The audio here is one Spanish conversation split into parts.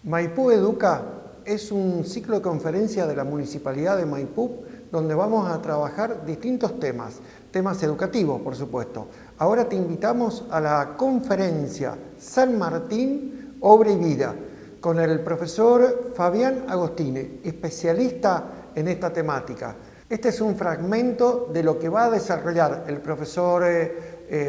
Maipú Educa es un ciclo de conferencias de la Municipalidad de Maipú donde vamos a trabajar distintos temas educativos, por supuesto. Ahora te invitamos a la conferencia San Martín, Obra y Vida, con el profesor Fabián Agostini, especialista en esta temática. Este es un fragmento de lo que va a desarrollar el profesor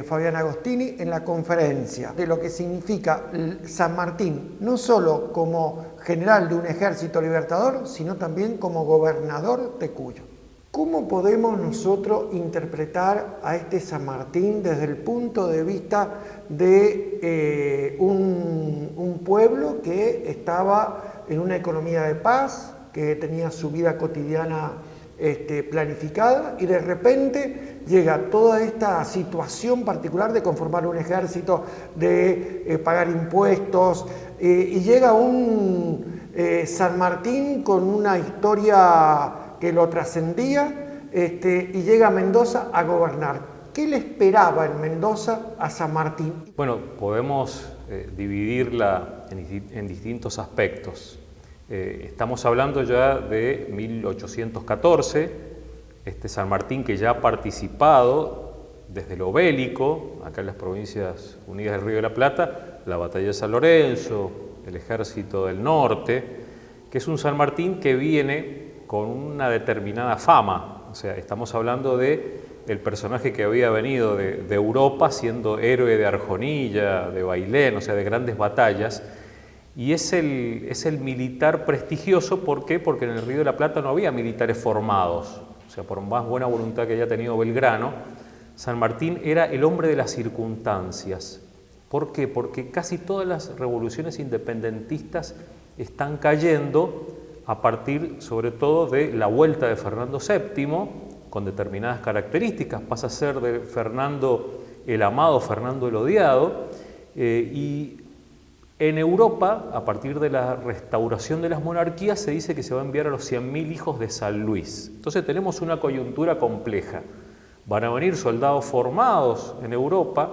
Fabián Agostini en la conferencia, de lo que significa San Martín, no solo como general de un ejército libertador, sino también como gobernador de Cuyo. ¿Cómo podemos nosotros interpretar a este San Martín desde el punto de vista de un pueblo que estaba en una economía de paz, que tenía su vida cotidiana planificada, y de repente llega toda esta situación particular de conformar un ejército, de pagar impuestos, y llega un San Martín con una historia que lo trascendía, y llega a Mendoza a gobernar? ¿Qué le esperaba en Mendoza a San Martín? Bueno, podemos dividirla en distintos aspectos. Estamos hablando ya de 1814, este San Martín que ya ha participado desde lo bélico, acá en las Provincias Unidas del Río de la Plata, la batalla de San Lorenzo, el ejército del norte, que es un San Martín que viene con una determinada fama. O sea, estamos hablando de el personaje que había venido de Europa siendo héroe de Arjonilla, de Bailén, o sea, de grandes batallas. Y es el militar prestigioso. ¿Por qué? Porque en el Río de la Plata no había militares formados. O sea, por más buena voluntad que haya tenido Belgrano, San Martín era el hombre de las circunstancias. ¿Por qué? Porque casi todas las revoluciones independentistas están cayendo a partir, sobre todo, de la vuelta de Fernando VII, con determinadas características. Pasa a ser de Fernando el amado, Fernando el odiado, y en Europa, a partir de la restauración de las monarquías, se dice que se va a enviar a los 100.000 hijos de San Luis. Entonces tenemos una coyuntura compleja. Van a venir soldados formados en Europa,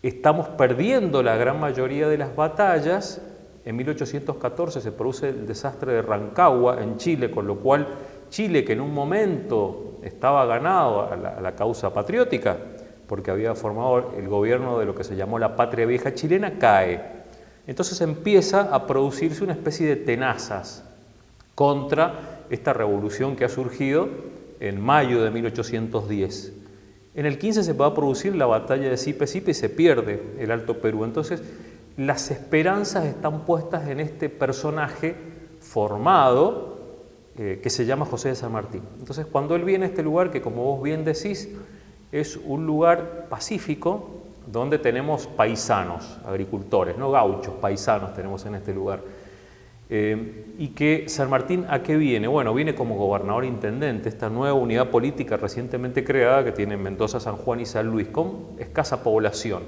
estamos perdiendo la gran mayoría de las batallas. En 1814 se produce el desastre de Rancagua en Chile, con lo cual Chile, que en un momento estaba ganado a la causa patriótica, porque había formado el gobierno de lo que se llamó la Patria Vieja chilena, cae. Entonces empieza a producirse una especie de tenazas contra esta revolución que ha surgido en mayo de 1810. En el 15 se va a producir la batalla de Sipe-Sipe y se pierde el Alto Perú. Entonces las esperanzas están puestas en este personaje formado que se llama José de San Martín. Entonces cuando él viene a este lugar, que como vos bien decís, es un lugar pacífico donde tenemos paisanos, agricultores, no gauchos, paisanos tenemos en este lugar. Y que San Martín, ¿a qué viene? Bueno, viene como gobernador intendente, esta nueva unidad política recientemente creada que tiene Mendoza, San Juan y San Luis, con escasa población.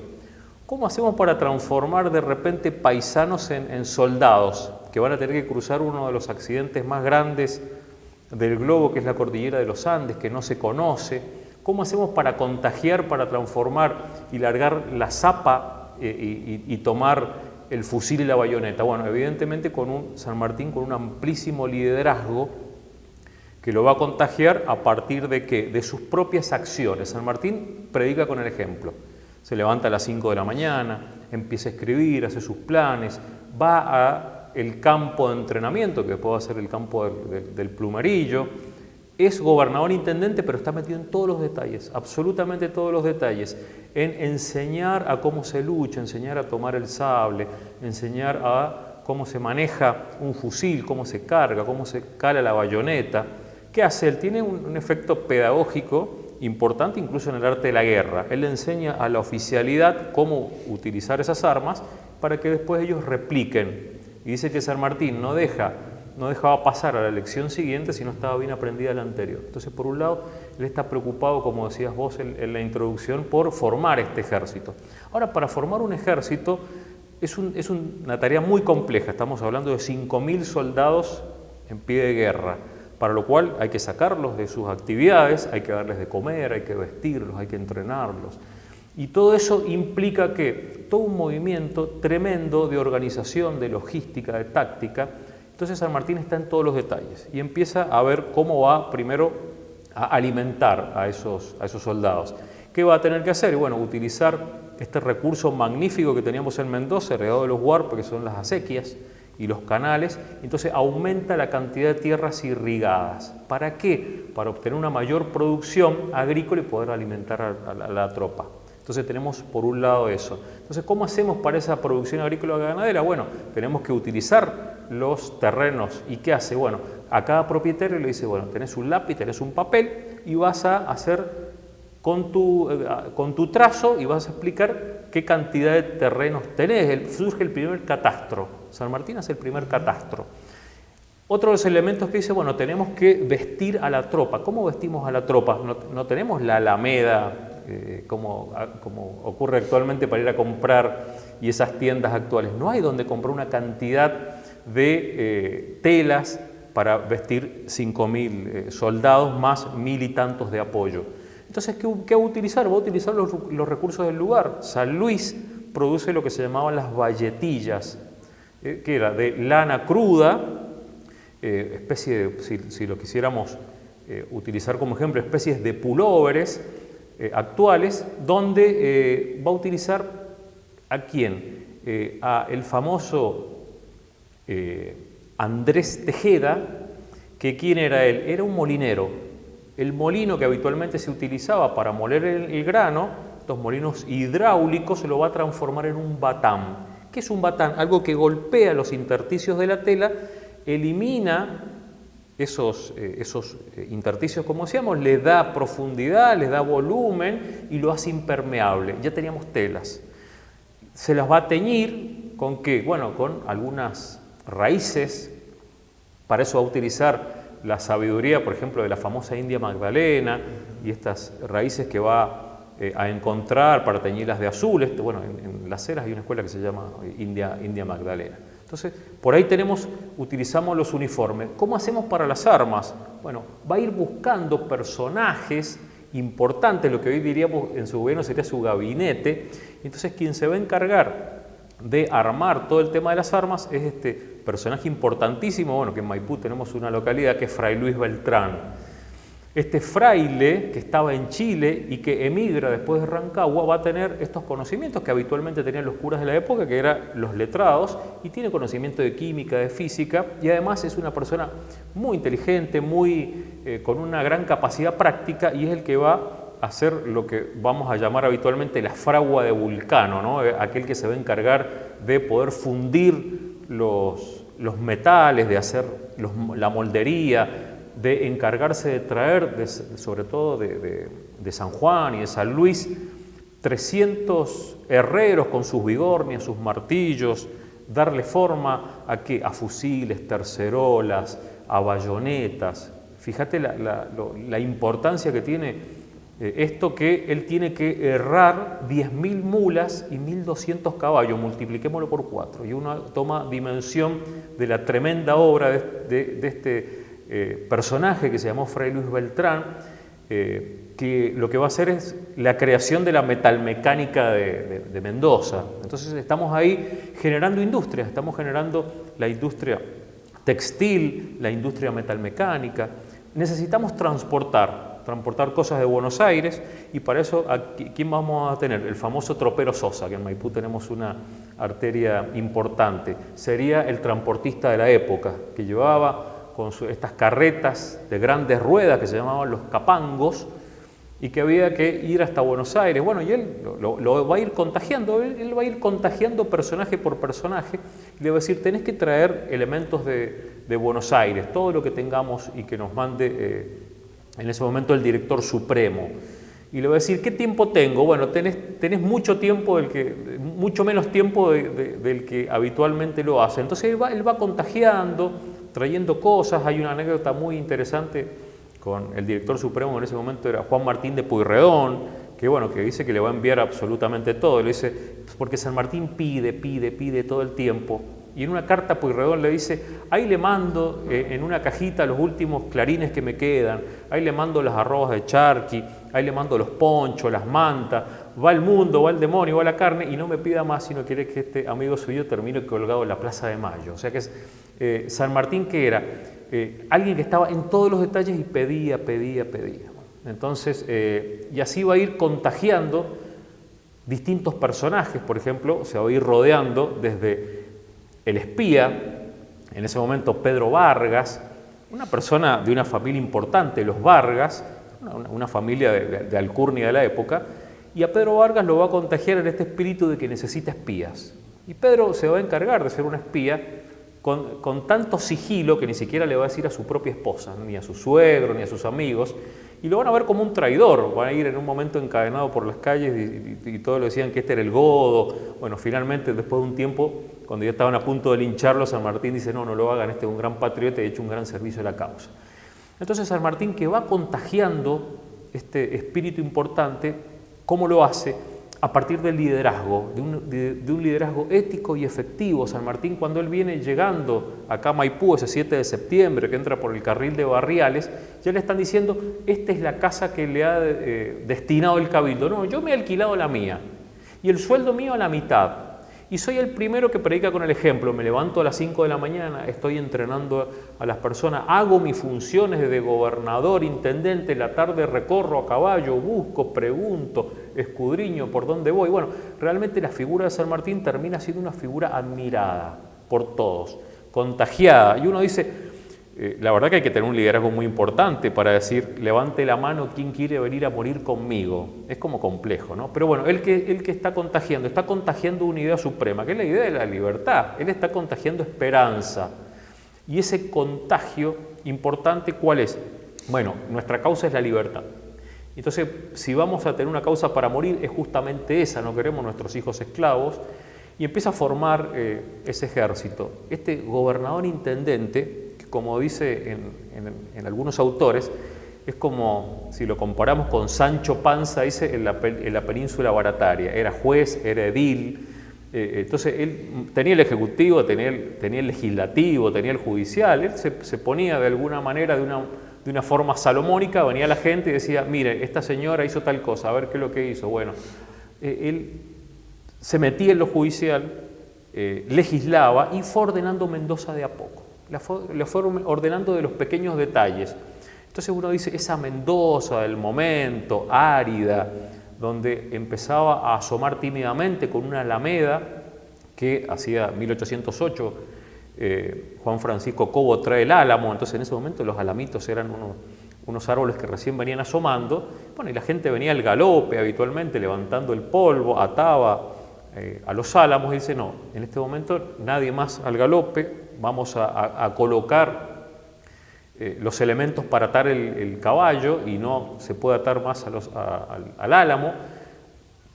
¿Cómo hacemos para transformar de repente paisanos en soldados que van a tener que cruzar uno de los accidentes más grandes del globo, que es la cordillera de los Andes, que no se conoce? ¿Cómo hacemos para contagiar, para transformar y largar la zapa y tomar el fusil y la bayoneta? Bueno, evidentemente con un San Martín con un amplísimo liderazgo que lo va a contagiar a partir de ¿qué? De sus propias acciones. San Martín predica con el ejemplo. Se levanta a las 5 de la mañana, empieza a escribir, hace sus planes, va al campo de entrenamiento, que puede ser el campo del Plumerillo. Es gobernador intendente, pero está metido en todos los detalles, absolutamente todos los detalles, en enseñar a cómo se lucha, enseñar a tomar el sable, enseñar a cómo se maneja un fusil, cómo se carga, cómo se cala la bayoneta. ¿Qué hace él? Tiene un efecto pedagógico importante incluso en el arte de la guerra. Él enseña a la oficialidad cómo utilizar esas armas para que después ellos repliquen. Y dice que San Martín no dejaba pasar a la elección siguiente si no estaba bien aprendida la anterior. Entonces, por un lado, él está preocupado, como decías vos en la introducción, por formar este ejército. Ahora, para formar un ejército es una tarea muy compleja. Estamos hablando de 5.000 soldados en pie de guerra, para lo cual hay que sacarlos de sus actividades, hay que darles de comer, hay que vestirlos, hay que entrenarlos. Y todo eso implica que todo un movimiento tremendo de organización, de logística, de táctica. Entonces San Martín está en todos los detalles y empieza a ver cómo va primero a alimentar a esos soldados. ¿Qué va a tener que hacer? Bueno, utilizar este recurso magnífico que teníamos en Mendoza, heredado de los huarpes, que son las acequias y los canales. Entonces aumenta la cantidad de tierras irrigadas. ¿Para qué? Para obtener una mayor producción agrícola y poder alimentar a la tropa. Entonces tenemos por un lado eso. Entonces, ¿cómo hacemos para esa producción agrícola ganadera? Bueno, tenemos que utilizar los terrenos. ¿Y qué hace? Bueno, a cada propietario le dice, bueno, tenés un lápiz, tenés un papel y vas a hacer con tu trazo y vas a explicar qué cantidad de terrenos tenés. Surge el primer catastro. San Martín hace el primer catastro. Otro de los elementos que dice, bueno, tenemos que vestir a la tropa. ¿Cómo vestimos a la tropa? No tenemos la alameda, como ocurre actualmente para ir a comprar y esas tiendas actuales. No hay donde comprar una cantidad de telas para vestir 5.000 soldados más 1.000 y tantos de apoyo. Entonces, ¿qué va a utilizar? Va a utilizar los recursos del lugar. San Luis produce lo que se llamaban las valletillas, que era de lana cruda, especie de, si lo quisiéramos utilizar como ejemplo, especies de pulóveres actuales, donde va a utilizar ¿a quién? A el famoso Andrés Tejeda, que ¿quién era él? Era un molinero. El molino que habitualmente se utilizaba para moler el grano, estos molinos hidráulicos, se lo va a transformar en un batán. ¿Qué es un batán? Algo que golpea los intersticios de la tela, elimina esos intersticios, como decíamos, le da profundidad, le da volumen y lo hace impermeable. Ya teníamos telas. Se las va a teñir ¿con qué? Bueno, con algunas raíces. Para eso va a utilizar la sabiduría, por ejemplo, de la famosa India Magdalena y estas raíces que va a encontrar para teñirlas de azul. Bueno, en Las Heras hay una escuela que se llama India Magdalena. Entonces, por ahí utilizamos los uniformes. ¿Cómo hacemos para las armas? Bueno, va a ir buscando personajes importantes, lo que hoy diríamos en su gobierno sería su gabinete. Entonces, quien se va a encargar de armar todo el tema de las armas es este personaje importantísimo, bueno, que en Maipú tenemos una localidad que es Fray Luis Beltrán. Este fraile que estaba en Chile y que emigra después de Rancagua va a tener estos conocimientos que habitualmente tenían los curas de la época, que eran los letrados, y tiene conocimiento de química, de física, y además es una persona muy inteligente, con una gran capacidad práctica, y es el que va a hacer lo que vamos a llamar habitualmente la fragua de Vulcano, ¿no? Aquel que se va a encargar de poder fundir los metales, de hacer la moldería, de encargarse de traer, sobre todo de San Juan y de San Luis, 300 herreros con sus bigornias, sus martillos, darle forma ¿a qué? A fusiles, tercerolas, a bayonetas. Fíjate la importancia que tiene esto, que él tiene que herrar 10.000 mulas y 1.200 caballos, multipliquémoslo por 4, y uno toma dimensión de la tremenda obra de este personaje que se llamó Fray Luis Beltrán, que lo que va a hacer es la creación de la metalmecánica de Mendoza. Entonces estamos ahí generando industrias, estamos generando la industria textil, la industria metalmecánica. Necesitamos transportar cosas de Buenos Aires, y para eso, ¿quién vamos a tener? El famoso tropero Sosa, que en Maipú tenemos una arteria importante. Sería el transportista de la época, que llevaba con estas carretas de grandes ruedas que se llamaban los capangos, y que había que ir hasta Buenos Aires. Bueno, y él lo va a ir contagiando, él va a ir contagiando personaje por personaje, y le va a decir, tenés que traer elementos de Buenos Aires, todo lo que tengamos, y que nos mande en ese momento el director supremo. Y le va a decir, ¿qué tiempo tengo? Bueno, tenés mucho tiempo, mucho menos tiempo del que habitualmente lo hace. Entonces él va contagiando, trayendo cosas. Hay una anécdota muy interesante con el director supremo, en ese momento era Juan Martín de Pueyrredón, que dice que le va a enviar absolutamente todo. Le dice, porque San Martín pide todo el tiempo. Y en una carta a Pueyrredón le dice, ahí le mando en una cajita los últimos clarines que me quedan, ahí le mando las arrobas de charqui, ahí le mando los ponchos, las mantas, va el mundo, va el demonio, va la carne y no me pida más, sino quiere que este amigo suyo termine colgado en la Plaza de Mayo. O sea que es San Martín, que era alguien que estaba en todos los detalles y pedía. Entonces, y así va a ir contagiando distintos personajes. Por ejemplo, se va a ir rodeando desde el espía, en ese momento Pedro Vargas, una persona de una familia importante, los Vargas, una familia de alcurnia de la época, y a Pedro Vargas lo va a contagiar en este espíritu de que necesita espías. Y Pedro se va a encargar de ser un espía con tanto sigilo que ni siquiera le va a decir a su propia esposa, ni a su suegro, ni a sus amigos, y lo van a ver como un traidor. Van a ir en un momento encadenado por las calles y todos le decían que este era el godo. Bueno, finalmente, después de un tiempo, cuando ya estaban a punto de lincharlo, San Martín dice, no lo hagan, este es un gran patriota y ha hecho un gran servicio a la causa. Entonces San Martín, que va contagiando este espíritu importante, ¿cómo lo hace? A partir del liderazgo, de un liderazgo ético y efectivo. San Martín, cuando él viene llegando acá a Maipú, ese 7 de septiembre, que entra por el carril de Barriales, ya le están diciendo, esta es la casa que le ha destinado el cabildo. No, yo me he alquilado la mía, y el sueldo mío a la mitad. Y soy el primero que predica con el ejemplo. Me levanto a las 5 de la mañana, estoy entrenando a las personas, hago mis funciones de gobernador, intendente, la tarde recorro a caballo, busco, pregunto, escudriño por dónde voy. Bueno, realmente la figura de San Martín termina siendo una figura admirada por todos, contagiada. Y uno dice, la verdad que hay que tener un liderazgo muy importante para decir, levante la mano quien quiere venir a morir conmigo. Es como complejo, ¿no? Pero bueno, el que está contagiando una idea suprema, que es la idea de la libertad. Él está contagiando esperanza. Y ese contagio importante, ¿cuál es? Bueno, nuestra causa es la libertad. Entonces, si vamos a tener una causa para morir, es justamente esa, no queremos nuestros hijos esclavos, y empieza a formar ese ejército. Este gobernador intendente, como dice en algunos autores, es como si lo comparamos con Sancho Panza, dice, en la península barataria. Era juez, era edil, entonces él tenía el ejecutivo, tenía el legislativo, tenía el judicial. Él se ponía de alguna manera, de una forma salomónica, venía la gente y decía, mire, esta señora hizo tal cosa, a ver qué es lo que hizo. Bueno, él se metía en lo judicial, legislaba y fue ordenando Mendoza de a poco. La fue ordenando de los pequeños detalles. Entonces uno dice, esa Mendoza del momento, árida, donde empezaba a asomar tímidamente con una alameda que hacía 1808, Juan Francisco Cobo trae el álamo. Entonces en ese momento los alamitos eran unos árboles que recién venían asomando. Bueno, y la gente venía al galope habitualmente, levantando el polvo, ataba a los álamos y dice, no, en este momento nadie más al galope, vamos a colocar los elementos para atar el caballo y no se puede atar más al álamo,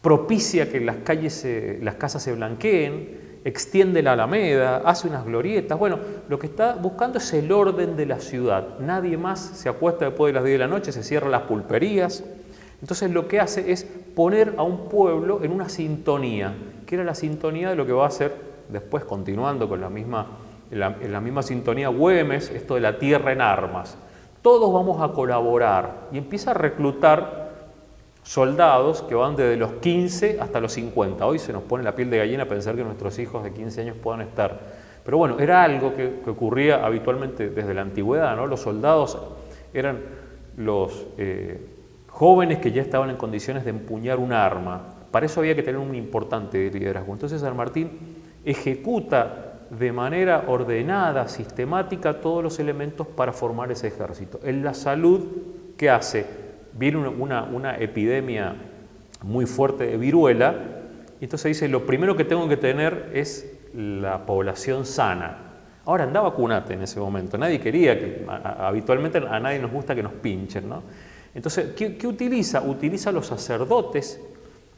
propicia que las casas se blanqueen, extiende la alameda, hace unas glorietas. Bueno, lo que está buscando es el orden de la ciudad. Nadie más se acuesta después de las 10 de la noche, se cierran las pulperías. Entonces lo que hace es poner a un pueblo en una sintonía, que era la sintonía de lo que va a hacer después, continuando con en la misma sintonía Güemes, esto de la tierra en armas. Todos vamos a colaborar, y empieza a reclutar soldados que van desde los 15 hasta los 50. Hoy se nos pone la piel de gallina pensar que nuestros hijos de 15 años puedan estar. Pero bueno, era algo que ocurría habitualmente desde la antigüedad, ¿no? Los soldados eran los jóvenes que ya estaban en condiciones de empuñar un arma. Para eso había que tener un importante liderazgo. Entonces San Martín ejecuta de manera ordenada, sistemática, todos los elementos para formar ese ejército. En la salud, ¿qué hace? Viene una epidemia muy fuerte de viruela, y entonces dice, lo primero que tengo que tener es la población sana. Ahora, anda, vacunate en ese momento. Nadie quería, habitualmente a nadie nos gusta que nos pinchen, ¿no? Entonces, ¿qué utiliza? Utiliza a los sacerdotes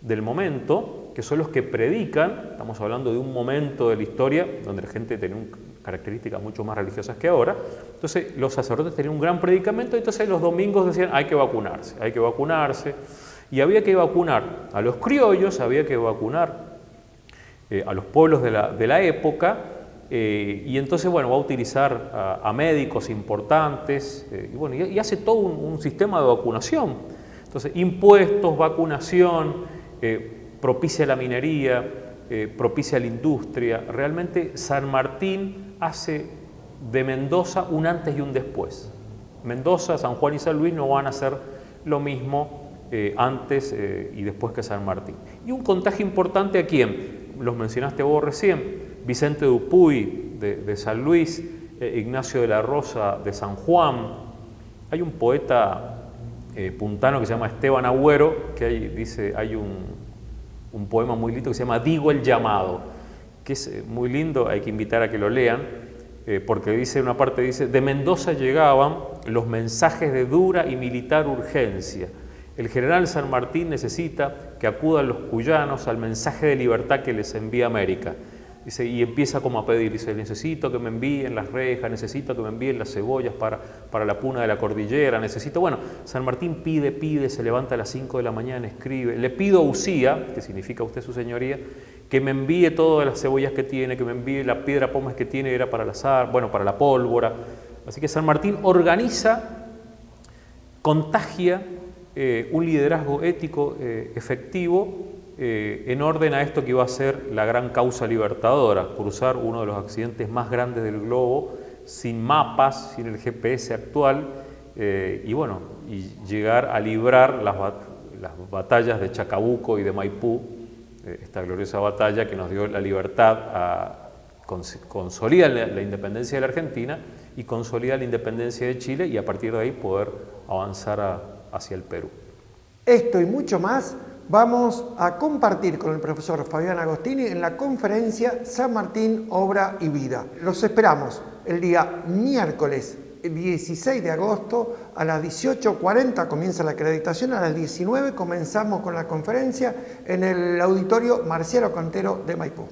del momento, que son los que predican. Estamos hablando de un momento de la historia donde la gente tenía características mucho más religiosas que ahora. Entonces los sacerdotes tenían un gran predicamento, y entonces los domingos decían, hay que vacunarse, y había que vacunar a los criollos, había que vacunar a los pueblos de la época, y entonces, bueno, va a utilizar a médicos importantes, y hace todo un sistema de vacunación. Entonces, impuestos, vacunación, propicia la minería, propicia la industria. Realmente San Martín hace de Mendoza un antes y un después. Mendoza, San Juan y San Luis no van a hacer lo mismo antes y después que San Martín. Y un contagio importante a quién, los mencionaste vos recién, Vicente Dupuy de San Luis, Ignacio de la Rosa de San Juan. Hay un poeta puntano que se llama Esteban Agüero, que hay un poema muy lindo que se llama Digo el llamado, que es muy lindo, hay que invitar a que lo lean, porque dice, una parte dice, de Mendoza llegaban los mensajes de dura y militar urgencia. El general San Martín necesita que acudan los cuyanos al mensaje de libertad que les envía América. Dice, y empieza como a pedir, dice, necesito que me envíen las rejas, necesito que me envíen las cebollas para la puna de la cordillera, necesito, bueno, San Martín pide, se levanta a las 5 de la mañana, escribe, le pido a Usía, que significa usted su señoría, que me envíe todas las cebollas que tiene, que me envíe la piedra pómez que tiene, era para para la pólvora. Así que San Martín organiza, contagia un liderazgo ético efectivo en orden a esto que iba a ser la gran causa libertadora, cruzar uno de los accidentes más grandes del globo sin mapas, sin el GPS actual, y llegar a librar las batallas de Chacabuco y de Maipú, esta gloriosa batalla que nos dio la libertad, consolida la independencia de la Argentina y consolida la independencia de Chile, y a partir de ahí poder avanzar hacia el Perú. Esto y mucho más vamos a compartir con el profesor Fabián Agostini en la conferencia San Martín, Obra y Vida. Los esperamos el día miércoles 16 de agosto a las 18:40 comienza la acreditación, a las 19 comenzamos con la conferencia en el auditorio Marciano Cantero de Maipú.